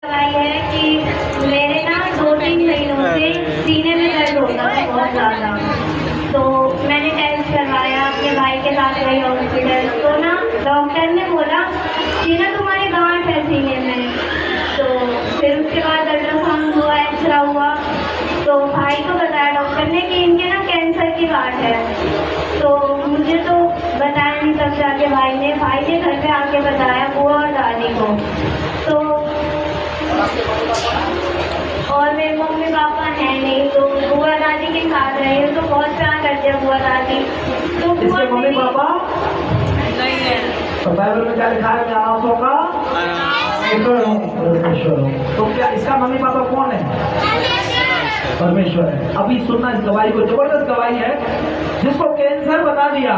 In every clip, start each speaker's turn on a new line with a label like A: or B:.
A: दवाई है कि मेरे ना 2-3 महीनों से सीने में दर्द होता था बहुत ज़्यादा। तो मैंने टेस्ट करवाया, अपने भाई के साथ गई हॉस्पिटल। तो ना डॉक्टर ने बोला कि ना तुम्हारी गांठ है सीने में। तो फिर उसके बाद अल्ट्रासाउंड हुआ, एक्सरा हुआ, तो भाई को बताया डॉक्टर ने कि इनके ना कैंसर की गांठ है। तो मुझे तो बताया नहीं, तब जाके भाई ने घर पे आके बताया बुआ और दादी को। तो और मेरे मम्मी पापा हैं नहीं, तो बुआ दादी के साथ रहे हैं, तो बहुत प्यार करते हैं बुआ दादी। तो बुआ
B: इसके मम्मी पापा
C: नहीं है।
B: तो बाइबल में क्या लिखा है? मैं आंसू का परमेश्वर हूँ। तो क्या इसका मम्मी पापा कौन है? परमेश्वर है। अभी सुनना इस गवाही को, जबरदस्त गवाही है। जिसको कैंसर बता दिया,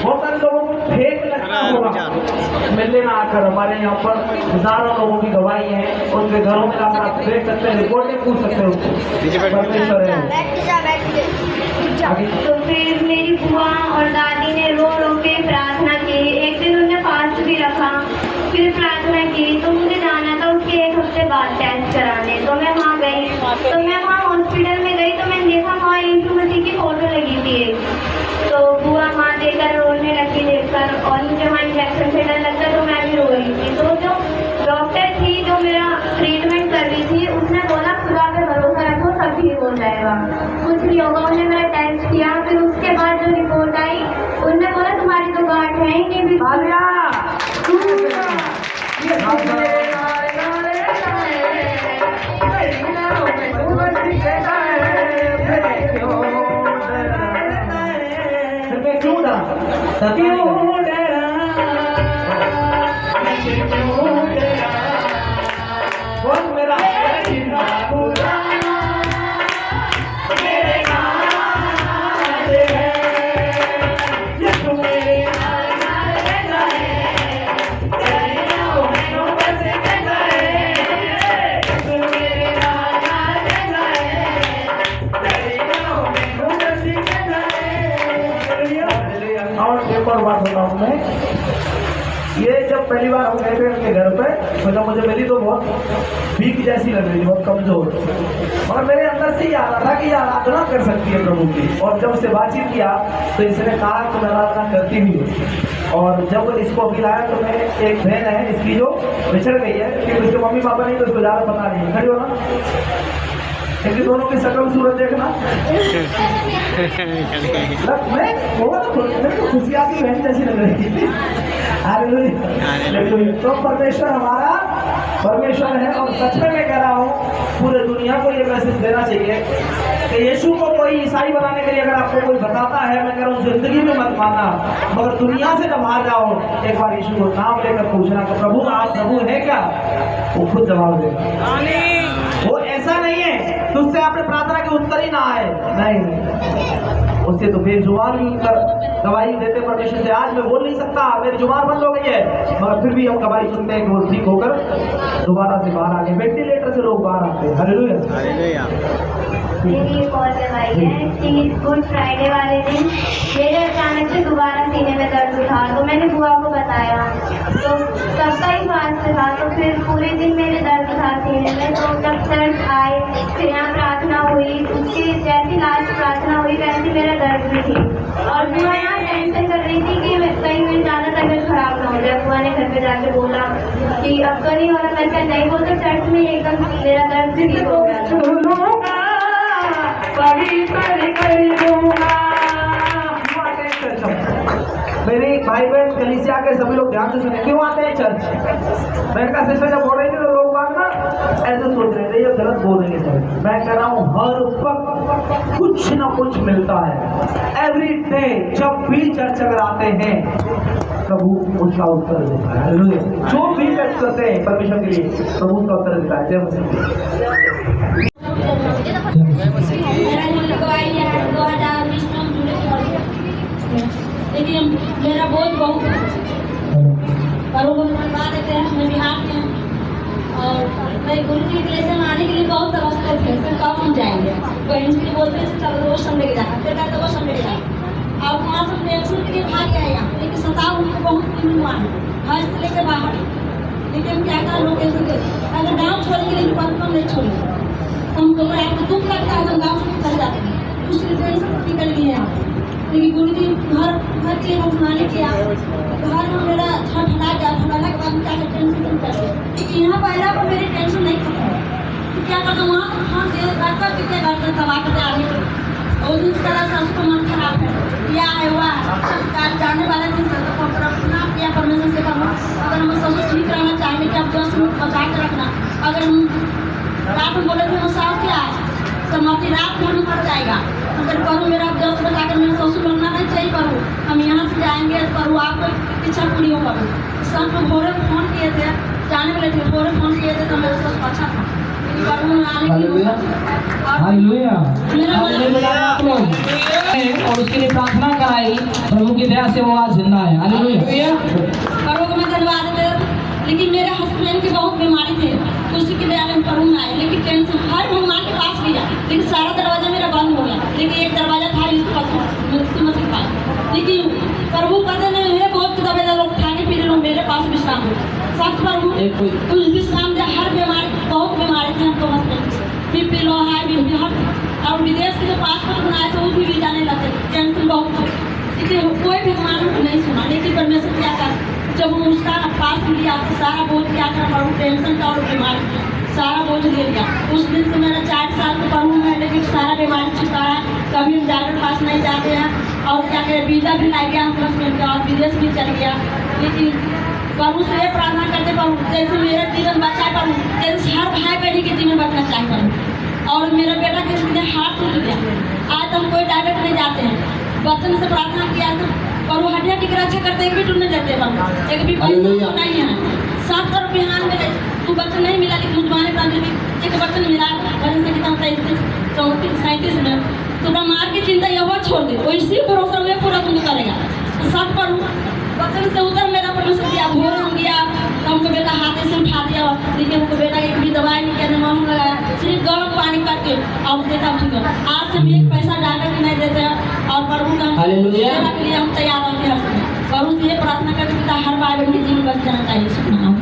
B: बहुत सारे लोगों को फेक लगता होगा, मिलने में आकर हमारे यहाँ पर हजारों लोगों की गवाही है। उनके घरों में आकर आप देख सकते हैं, रिपोर्टें पूछ सकते हो। परमेश्वर है।
A: तो फिर मेरी बुआ और दादी ने रो रो के प्रार्थना की। एक दिन उन्होंने फास्ट भी रखा, फिर प्रार्थना की। तो मुझे जाना था उसके 1 हफ्ते बाद टेस्ट कराने। तो मैं वहाँ गई, तो मैं वहाँ हॉस्पिटल में गई, तो मैंने देखा वहाँ यीशु मसीह की फोटो लगी थी एक। तो बुआ वहाँ देखकर रोने लगी देखकर, और मुझे वहाँ इंजेक्शन से डर लगता, तो मैं भी रो रही थी। तो जो डॉक्टर थी जो मेरा ट्रीटमेंट कर रही थी, उसने बोला खुदा पे भरोसा रखो, सब ठीक हो जाएगा, कुछ नहीं होगा। उन्होंने मेरा टेस्ट किया, फिर उसके बाद जो रिपोर्ट आई, उन्होंने बोला तुम्हारी तो गांठ है ही नहीं।
B: और बात बताऊं मैं, ये जब पहली बार हम गए थे उनके घर पे, मतलब मुझे मिली तो बहुत वीक जैसी लग रही थी, बहुत कमजोर। और मेरे अंदर से ये आ रहा था कि ये आराधना कर सकती है प्रभु की। और जब उससे बातचीत किया तो इसने कहा कि मैं आराधना करती भी हूँ। और जब इसको अभी लाया तो मैं, एक बहन है इसकी जो बिछड़ गई है, क्योंकि उसके मम्मी पापा नहीं तो उसको ज़्यादा पता नहीं। खड़ी हो ना, इनकी दोनों की शकल सूरत देखना। मैं खुशी आती बहन जैसी लग रही थी। तो परमेश्वर हमारा परमेश्वर है। और सच में मैं कह रहा हूँ, पूरे दुनिया को ये मैसेज देना चाहिए कि यीशु को कोई ईसाई बनाने के लिए अगर आपको कोई बताता है, मैं कह रहा हूँ जिंदगी में मत मानना, मगर दुनिया से जब बाहर जाओ, एक बार यीशु को नाम लेकर पूछना कि प्रभु आप प्रभु है क्या? वो खुद जवाब देगा। वो ऐसा नहीं है तो उससे आपने प्रार्थना के उत्तर ही ना आए, नहीं, उससे तो बेजुबान भी उत्तर गवाही देते परमेश्वर से। आज मैं बोल नहीं सकता, मेरी जुबान बंद हो गई है, मगर फिर भी हम गवाही सुनते हैं कि वो ठीक होकर दोबारा से बाहर आ गए। वेंटिलेटर से लोग बाहर आते हैं। हालेलुया।
A: मेरी एक और दवाई है कि गुड फ्राइडे वाले दिन मेरे अचानक से दोबारा सीने में दर्द उठा। तो मैंने बुआ को बताया, तो सबका ही फास्ट था। तो फिर पूरे दिन मेरे दर्द था सीने में। तो जब दर्द आए, फिर यहाँ प्रार्थना हुई, उसकी जैसी लास्ट प्रार्थना हुई वैसी मेरा दर्द भी थी। और बुआ यहाँ टेंशन कर रही थी कि कहीं मेरी ज़्यादा तबीयत खराब ना हो जाए। बुआ ने घर पे जाके बोला कि अब तो नहीं हो रहा। मैं नहीं, वो तो चर्च में एकदम मेरा दर्द भी ठीक हो गया।
B: मेरी भाई बहन कलीसिया के सभी लोग ध्यान से सुने, क्यों आते हैं चर्च? मैं का सिस्टर जब बोल रही थी तो लोग बात ना ऐसे सोच रहे थे ये गलत बोल रहे हैं। मैं कह रहा हूँ हर वक्त कुछ ना कुछ मिलता है। एवरी डे जब भी चर्च अगर आते हैं, प्रभु उसका उत्तर देता है। जो भी चर्च करते हैं परमेश्वर के लिए, प्रभु उसका उत्तर देता है। जय मसीह।
C: लेकिन मेरा बोझ बहुत करोड़ों करवा देते हैं। मैं बिहार में हूँ और मेरी गुरु की क्लेशन में आने के लिए बहुत अवस्था थे। फिर कब हम जाएंगे? बहन के लिए बोलते हैं चलो रोज संडे के जाना, फिर कहते रोज संडे के जाना। और वहाँ से पेंशन के लिए भाग आएगा, लेकिन सताव उनको बहुत दिन हुआ है घर से लेकर बाहर। लेकिन क्या कहा लोग ऐसे अगर नहीं छोड़ेंगे। हम लोग आपको दुख लगता है तो गाँव से चल जाते हैं, मुश्किल टेंशन निकल गई है। लेकिन गुरु जी घर के हम सुनाने किया, घर में मेरा छठ हटा गया, हटाने के बाद क्या टेंशन कर गया, लेकिन यहाँ पहला पर मेरी टेंशन नहीं खत्म। तो क्या करता हूँ वहाँ खान दे करता कितने करते तबा करते आगे और जिस तरह से उसको मन खराब है क्या है हुआ काल जाने वाले दिन से तो प्रार्थना किया परमेश्वर से करो, अगर हम सब ठीक रहना चाहेंगे कि आप 10 मिनट बचा के रखना। अगर हम रात में बोले थे हम साफ क्या है समाप्ति रात भर में पड़ जाएगा, अगर करूँ मेरा 10 बजा कर मेरे ससुर लगना नहीं चाहिए करूँ, हम यहाँ से जाएंगे करूँ आपको इच्छा पूरी हो करूँ। सब को भोरे फोन किए थे जाने वाले थे, भोरे फोन किए थे तो मेरे ससुर अच्छा था लेकिन करूँ में आने की
D: हालेलुया।
C: मेरा
D: और उसके लिए प्रार्थना कराई, प्रभु की दया से वो आज जिंदा है। हालेलुया।
C: करो को मैं धन्यवाद दे, लेकिन मेरे हस्बैंड की बहुत बीमारी थी तो उसी के दया में करूँ में आई, लेकिन टेंशन हर भगवान के पास गया लेकिन सारा दरवाजा मेरा बंद हो गया, लेकिन एक दरवाजा था इसके पास, लेकिन प्रभु कहते नहीं है बहुत दबेला लोग खाने पीने लोग मेरे पास विश्राम हो सच प्रभु तो विश्राम दे। हर बीमारी बहुत बीमारी थी हमको husband BP low high BP हर और विदेश के जो पासपोर्ट बनाए थे वो भी जाने लगे, टेंशन बहुत थी लेकिन कोई भी भगवान को नहीं सुना। लेकिन परमेश्वर क्या कर जब वो उसका पास लिया तो सारा बोझ क्या कर पड़ू टेंशन का और बीमारी सारा बोझ ले लिया। उस दिन से मेरा 4 साल का पढ़ूँ है लेकिन सारा बीमारी चुका है, कभी हम डॉक्टर पास नहीं जाते हैं और क्या करें वीज़ा भी लग गया हम मिल गया और विदेश भी चल गया। लेकिन प्रभु से ये प्रार्थना करते प्रभु जैसे मेरा जीवन बचा करूँ जैसे हर भाई बहनी के जीवन बचना चाहे करूँ। और मेरा बेटा के इसलिए हाथ टूट गया, आज हम कोई डायरेक्ट नहीं जाते हैं, बच्चन से प्रार्थना किया तो और वो हड्डियाँ की रक्षा करते एक भी टूटने देते हैं, एक भी पैसा नहीं है। 7 करोड़ बिहार में तू बच्चन नहीं मिला लेकिन मुझमाने प्रांत एक बच्चन मिला वजन से कितना 37 में तो मार की चिंता यह छोड़ दे वो इसी भरोसा हुए पूरा तुम करेगा। तो सब करूँ बच्चन से उधर मेरा परमेश्वर दिया भोर हो गया तो हमको बेटा हाथे से उठा दिया, लेकिन हमको बेटा एक भी दवाई नहीं करने मन लगाया सिर्फ गर्म पानी करके और देता ठीक है। आज से हम एक पैसा डालकर के नहीं देते हैं और प्रभु का सेवा के लिए हम तैयार रहते हैं। प्रभु से ये प्रार्थना करते हैं हर भाई बहन के जीवन बच जाना चाहिए। सुना हो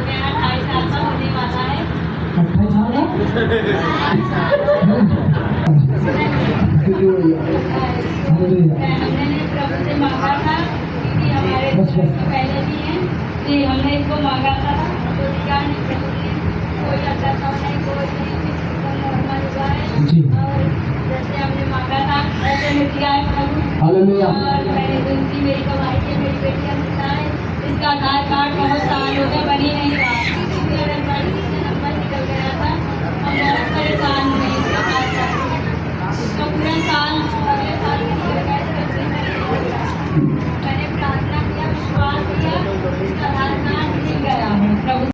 C: गया 28 साल का होने वाला है।
D: 28 साल का
C: हमने प्रभु से मांगा था कि हमारे पहले भी हैं कि हमने इसको मांगा था तो दिया नहीं, प्रभु ने कोई अच्छा नहीं कोई नॉर्मल हुआ है और जैसे हमने मांगा था वैसे मिल गया है प्रभु।
D: हालेलुया।
C: और मैंने जिनकी मेरी कमाई की मेरी बेटियाँ मिलता है इसका आधार कार्ड बहुत